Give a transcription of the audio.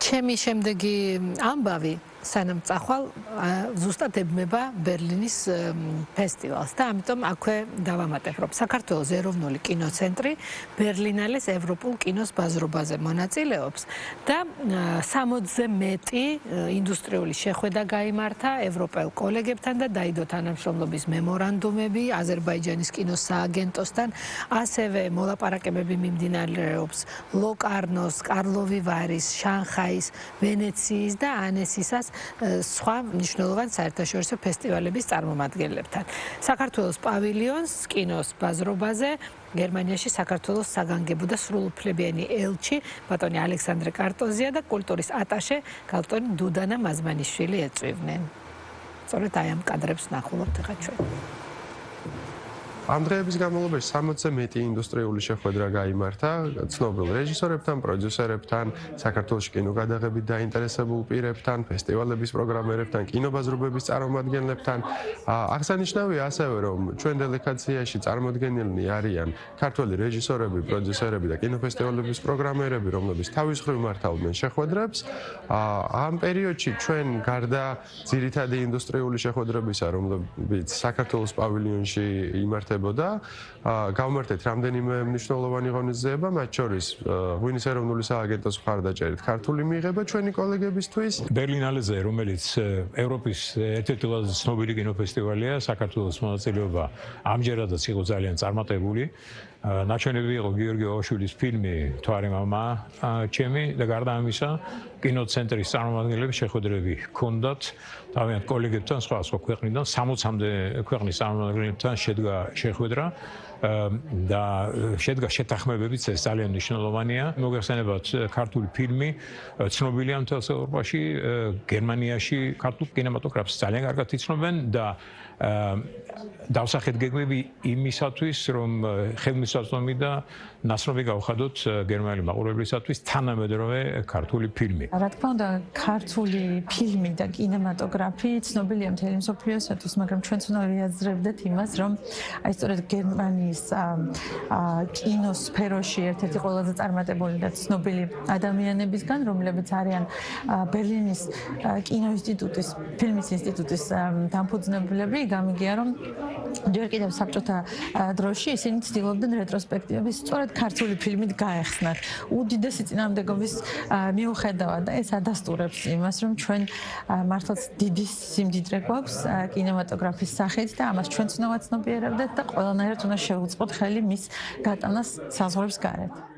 ჩემი შემდეგი ამბავი სანამ წახვალ ზუსტად ებმება ბერლინის ფესტივალს და ამიტომ აქვე დავამატებ რომ საქართველოს ეროვნული კინოცენტრი ბერლინალეს ევროპულ კინოს ბაზრობაზე მონაწილეობს და 60-ზე მეტი ინდუსტრიული შეხვედრა გაიმართა ევროპელ კოლეგებთან და დაიდო თანამშრომლობის მემორანდუმები აზერბაიჯანის კინოს სააგენტოსთან, ასევე მოლაპარაკებები მიმდინარეობს ლოკარნოს, კარლოვი ვარის, შანხაის, ვენეციის და ანესისას სხვა მნიშვნელოვან საერთაშორისო ფესტივალების წარმომადგენლებთან. საქართველოს პავილიონს კინოს ბაზრობაზე გერმანიაში საქართველოს საგანგებო და სრულუფლებიანი ელჩი ბატონი ალექსანდრე კარტოზია და კულტურის ატაშე ბატონი დუდანა მაზმანიშვილი ეწვივნენ. სწორედ აი ამ კადრებს ნახულობთ ახლა ჩვენ. ამ დღეების განმავლობაში 60-ზე მეტი ინდუსტრიული შეხვედრა გაიმართა ცნობილ რეჟისორებთან, პროდიუსერებთან, საქართველოში კინოგადაღებით დაინტერესებულ პირებთან, ფესტივალების პროგრამერებთან, კინობაზრობების წარმომადგენლებთან. აღსანიშნავია ასევე, რომ ჩვენ დელეგაციაში წარმოდგენილნი არიან ქართველი რეჟისორები, პროდიუსერები და კინოფესტივალების პროგრამერები, რომლებიც თავის მხრივ მართავდნენ შეხვედრებს. ამ პერიოდში ჩვენ გარდა ძირითადი ინდუსტრიული შეხვედრებისა, რომლებიც საქართველოს პავილიონში იმართებოდა გავმართეთ რამდენიმე მნიშვნელოვანი ღონისძიება, მათ შორის ღვინის ეროვნული სააგენტოს მხარდაჭერით ქართული მიღება ჩვენი კოლეგებისთვის. ბერლინალეზე, რომელიც ევროპის ერთ-ერთი ყველაზე ცნობილი კინოფესტივალია, საქართველოს მონაწილეობა ამჯერადაც იყო ძალიან წარმატებული. ნაჩვენები იყო გიორგი ვაშვილის ფილმი თვარე მამა ჩემი და გარდა ამისა კინოცენტრის წარმომადგენლები შეხვედრები ჰქონდათ თავიანთ კოლეგებთან სხვა ქვეყნიდან 60-მდე ქვეყნის წარმომადგენლებთან შედგა შეხვედრა და შედგა შეთანხმებებიც ეს ძალიან მნიშვნელოვანია. მოგეხსენებათ ქართული ფილმი ცნობილია მთელს ევროპაში, გერმანიაში ქართულ კინემატოგრაფს ძალიან კარგად იცნობენ და დავსახეთ გეგმები იმისათვის, რომ ხელმისაწვდომი და ნაცნობი გავხადოთ გერმანელი მაყურებლისათვის თანამედროვე ქართული ფილმი. რა თქმა უნდა, ქართული ფილმი და კინემატოგრაფი ცნობილია მთელი მსოფლიოსათვის, მაგრამ ჩვენც უნდა ვიაზრებდეთ იმას, რომ აი სწორედ გერმანიის კინოსფეროში ერთ-ერთი ყველაზე წარმატებული და ცნობილი ადამიანებისგან, რომლებიც არიან ბერლინის კინოინსტიტუტის, ფილმის ინსტიტუტის დამფუძნებლები, გამიგია რომ ჯერ კიდევ საბჭოთა დროში ისინი ცდილობდნენ რეტროსპექტივების სწორედ ქართული ფილმით გაეხსნათ. უდიდესი წინააღმდეგობის მიუხედავად და ეს ადასტურებს იმას, რომ ჩვენ მართლაც დიდი სიმდიდრე გვაქვს კინემატოგრაფის სახით და ამას ჩვენც უნდა ვაცნობიერებდეთ და ყველანაირად უნდა შევუწყოთ ხელი მის გატანას საზღვრებს გარეთ.